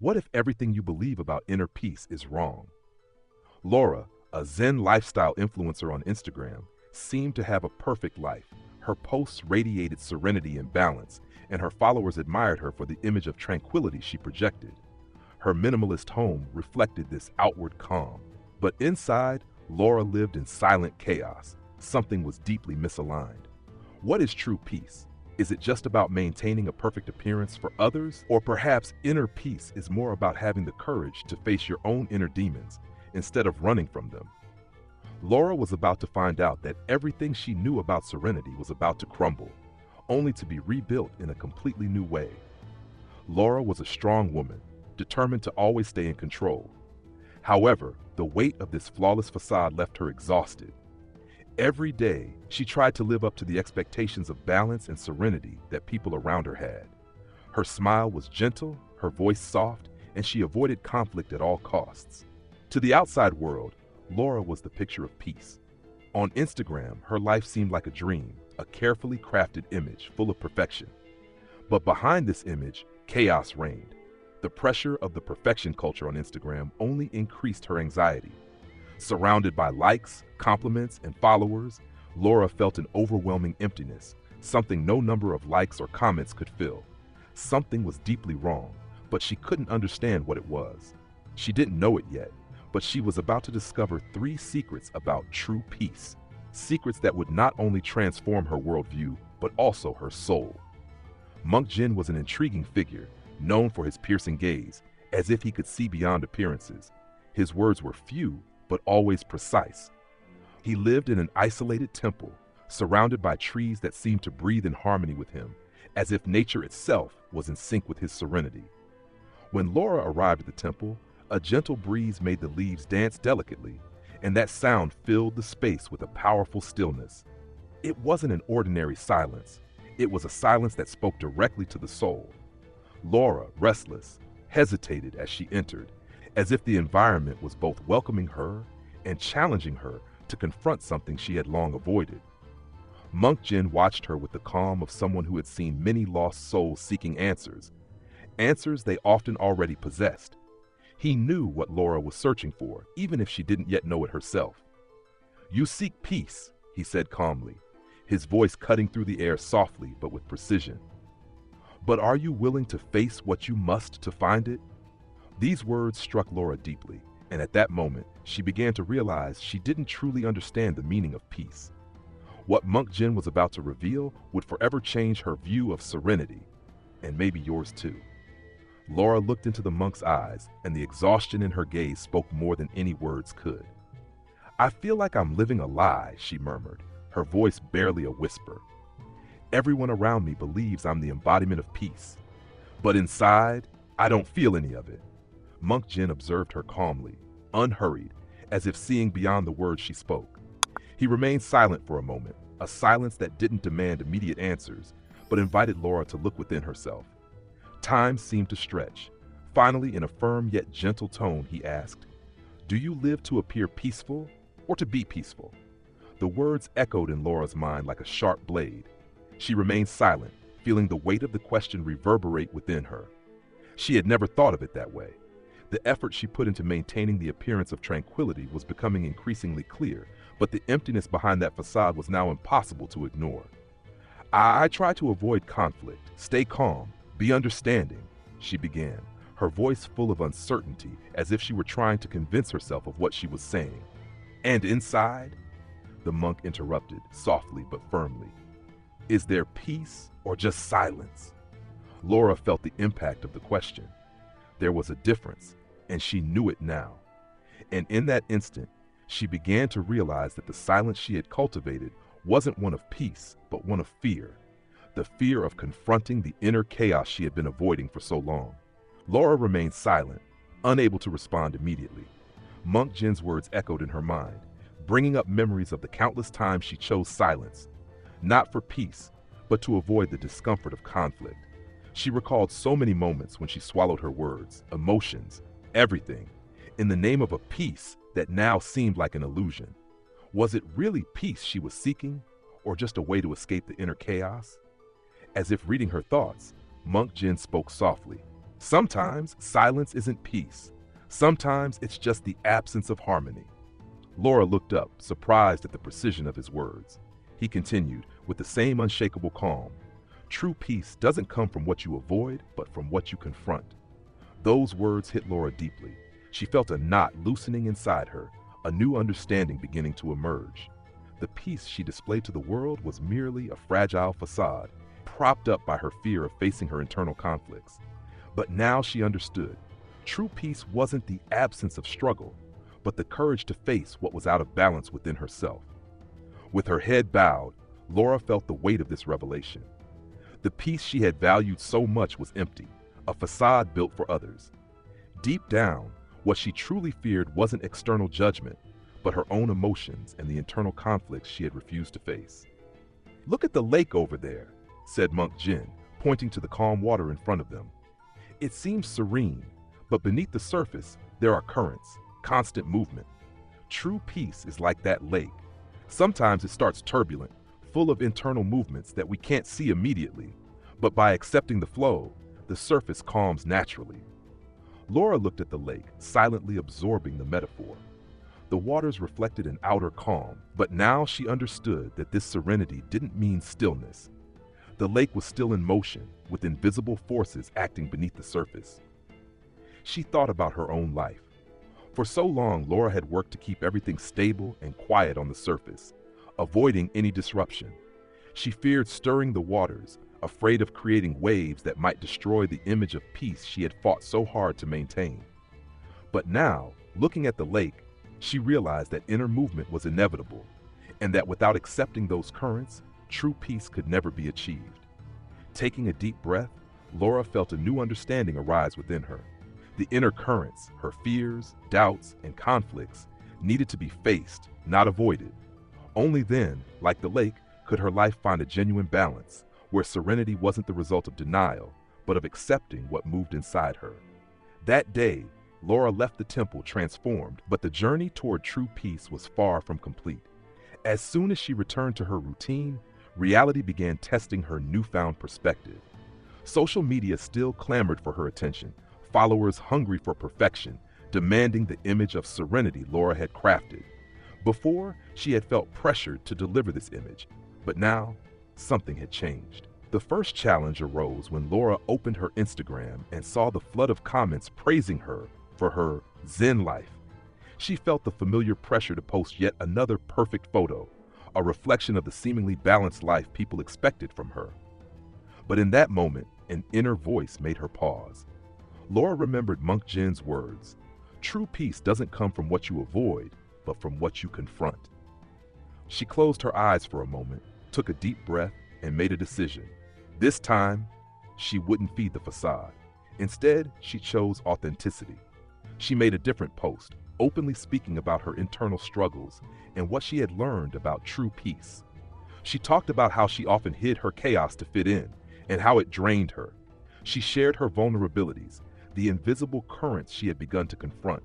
What if everything you believe about inner peace is wrong? Laura, a Zen lifestyle influencer on Instagram, seemed to have a perfect life. Her posts radiated serenity and balance, and her followers admired her for the image of tranquility she projected. Her minimalist home reflected this outward calm. But inside, Laura lived in silent chaos. Something was deeply misaligned. What is true peace? Is it just about maintaining a perfect appearance for others? Or perhaps inner peace is more about having the courage to face your own inner demons instead of running from them? Laura was about to find out that everything she knew about serenity was about to crumble, only to be rebuilt in a completely new way. Laura was a strong woman, determined to always stay in control. However, the weight of this flawless facade left her exhausted. Every day, she tried to live up to the expectations of balance and serenity that people around her had. Her smile was gentle, her voice soft, and she avoided conflict at all costs. To the outside world, Laura was the picture of peace. On Instagram, her life seemed like a dream, a carefully crafted image full of perfection. But behind this image, chaos reigned. The pressure of the perfection culture on Instagram only increased her anxiety. Surrounded by likes, compliments, and followers, Laura felt an overwhelming emptiness, something no number of likes or comments could fill. Something was deeply wrong, but she couldn't understand what it was. She didn't know it yet, but she was about to discover 3 secrets about true peace. Secrets that would not only transform her worldview, but also her soul. Monk Jin was an intriguing figure, known for his piercing gaze, as if he could see beyond appearances. His words were few, but always precise. He lived in an isolated temple, surrounded by trees that seemed to breathe in harmony with him, as if nature itself was in sync with his serenity. When Laura arrived at the temple, a gentle breeze made the leaves dance delicately, and that sound filled the space with a powerful stillness. It wasn't an ordinary silence. It was a silence that spoke directly to the soul. Laura, restless, hesitated as she entered, as if the environment was both welcoming her and challenging her to confront something she had long avoided. Monk Jin watched her with the calm of someone who had seen many lost souls seeking answers, answers they often already possessed. He knew what Laura was searching for, even if she didn't yet know it herself. "You seek peace," he said calmly, his voice cutting through the air softly but with precision. "But are you willing to face what you must to find it?" These words struck Laura deeply, and at that moment, she began to realize she didn't truly understand the meaning of peace. What Monk Jin was about to reveal would forever change her view of serenity, and maybe yours too. Laura looked into the monk's eyes, and the exhaustion in her gaze spoke more than any words could. "I feel like I'm living a lie," she murmured, her voice barely a whisper. "Everyone around me believes I'm the embodiment of peace, but inside, I don't feel any of it." Monk Jin observed her calmly, unhurried, as if seeing beyond the words she spoke. He remained silent for a moment, a silence that didn't demand immediate answers, but invited Laura to look within herself. Time seemed to stretch. Finally, in a firm yet gentle tone, he asked, "Do you live to appear peaceful or to be peaceful?" The words echoed in Laura's mind like a sharp blade. She remained silent, feeling the weight of the question reverberate within her. She had never thought of it that way. The effort she put into maintaining the appearance of tranquility was becoming increasingly clear, but the emptiness behind that facade was now impossible to ignore. I try to avoid conflict, stay calm, be understanding," she began, her voice full of uncertainty, as if she were trying to convince herself of what she was saying. "And inside?" The monk interrupted, softly but firmly. "Is there peace or just silence?" Laura felt the impact of the question. There was a difference, and she knew it now. And in that instant, she began to realize that the silence she had cultivated wasn't one of peace, but one of fear. The fear of confronting the inner chaos she had been avoiding for so long. Laura remained silent, unable to respond immediately. Monk Jin's words echoed in her mind, bringing up memories of the countless times she chose silence, not for peace, but to avoid the discomfort of conflict. She recalled so many moments when she swallowed her words, emotions, everything, in the name of a peace that now seemed like an illusion. Was it really peace she was seeking, or just a way to escape the inner chaos? As if reading her thoughts, Monk Jin spoke softly. Sometimes silence isn't peace. Sometimes it's just the absence of harmony. Laura looked up, surprised at the precision of his words. He continued, with the same unshakable calm. True peace doesn't come from what you avoid, but from what you confront. Those words hit Laura deeply. She felt a knot loosening inside her, a new understanding beginning to emerge. The peace she displayed to the world was merely a fragile facade, propped up by her fear of facing her internal conflicts. But now she understood. True peace wasn't the absence of struggle, but the courage to face what was out of balance within herself. With her head bowed, Laura felt the weight of this revelation. The peace she had valued so much was empty, a facade built for others. Deep down, what she truly feared wasn't external judgment, but her own emotions and the internal conflicts she had refused to face. "Look at the lake over there," said Monk Jin, pointing to the calm water in front of them. "It seems serene, but beneath the surface, there are currents, constant movement. True peace is like that lake. Sometimes it starts turbulent, full of internal movements that we can't see immediately, but by accepting the flow, the surface calms naturally." Laura looked at the lake, silently absorbing the metaphor. The waters reflected an outer calm, but now she understood that this serenity didn't mean stillness. The lake was still in motion, with invisible forces acting beneath the surface. She thought about her own life. For so long, Laura had worked to keep everything stable and quiet on the surface, avoiding any disruption. She feared stirring the waters, afraid of creating waves that might destroy the image of peace she had fought so hard to maintain. But now, looking at the lake, she realized that inner movement was inevitable, and that without accepting those currents, true peace could never be achieved. Taking a deep breath, Laura felt a new understanding arise within her. The inner currents, her fears, doubts, and conflicts, needed to be faced, not avoided. Only then, like the lake, could her life find a genuine balance, where serenity wasn't the result of denial, but of accepting what moved inside her. That day, Laura left the temple transformed, but the journey toward true peace was far from complete. As soon as she returned to her routine, reality began testing her newfound perspective. Social media still clamored for her attention, followers hungry for perfection, demanding the image of serenity Laura had crafted. Before, she had felt pressured to deliver this image, but now, something had changed. The first challenge arose when Laura opened her Instagram and saw the flood of comments praising her for her Zen life. She felt the familiar pressure to post yet another perfect photo, a reflection of the seemingly balanced life people expected from her. But in that moment, an inner voice made her pause. Laura remembered Monk Jin's words, "True peace doesn't come from what you avoid, but from what you confront." She closed her eyes for a moment, took a deep breath, and made a decision. This time, she wouldn't feed the facade. Instead, she chose authenticity. She made a different post, openly speaking about her internal struggles and what she had learned about true peace. She talked about how she often hid her chaos to fit in and how it drained her. She shared her vulnerabilities, the invisible currents she had begun to confront.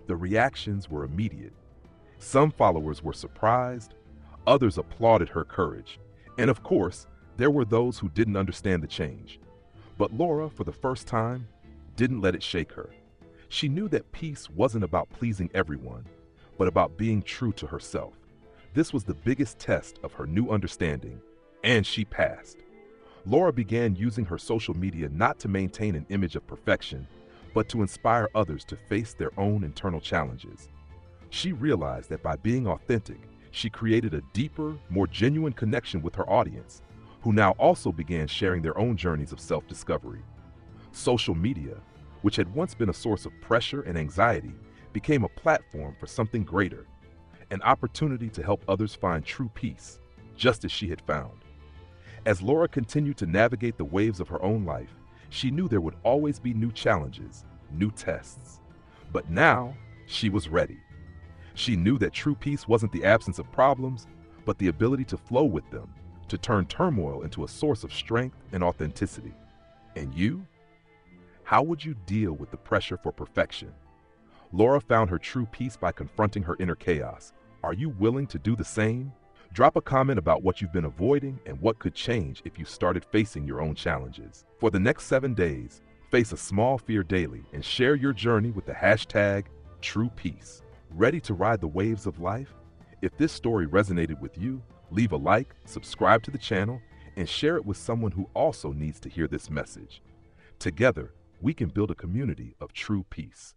The reactions were immediate. Some followers were surprised, others applauded her courage, and of course, there were those who didn't understand the change. But Laura, for the first time, didn't let it shake her. She knew that peace wasn't about pleasing everyone, but about being true to herself. This was the biggest test of her new understanding, and she passed. Laura began using her social media not to maintain an image of perfection, but to inspire others to face their own internal challenges. She realized that by being authentic, she created a deeper, more genuine connection with her audience, who now also began sharing their own journeys of self-discovery. Social media, which had once been a source of pressure and anxiety, became a platform for something greater, an opportunity to help others find true peace, just as she had found. As Laura continued to navigate the waves of her own life, she knew there would always be new challenges, new tests. But now, she was ready. She knew that true peace wasn't the absence of problems, but the ability to flow with them, to turn turmoil into a source of strength and authenticity. And you? How would you deal with the pressure for perfection? Laura found her true peace by confronting her inner chaos. Are you willing to do the same? Drop a comment about what you've been avoiding and what could change if you started facing your own challenges. For the next 7 days, Face a small fear daily and share your journey with the hashtag #TruePeace. Ready to ride the waves of life? If this story resonated with you, leave a like, subscribe to the channel, and share it with someone who also needs to hear this message. Together, we can build a community of true peace.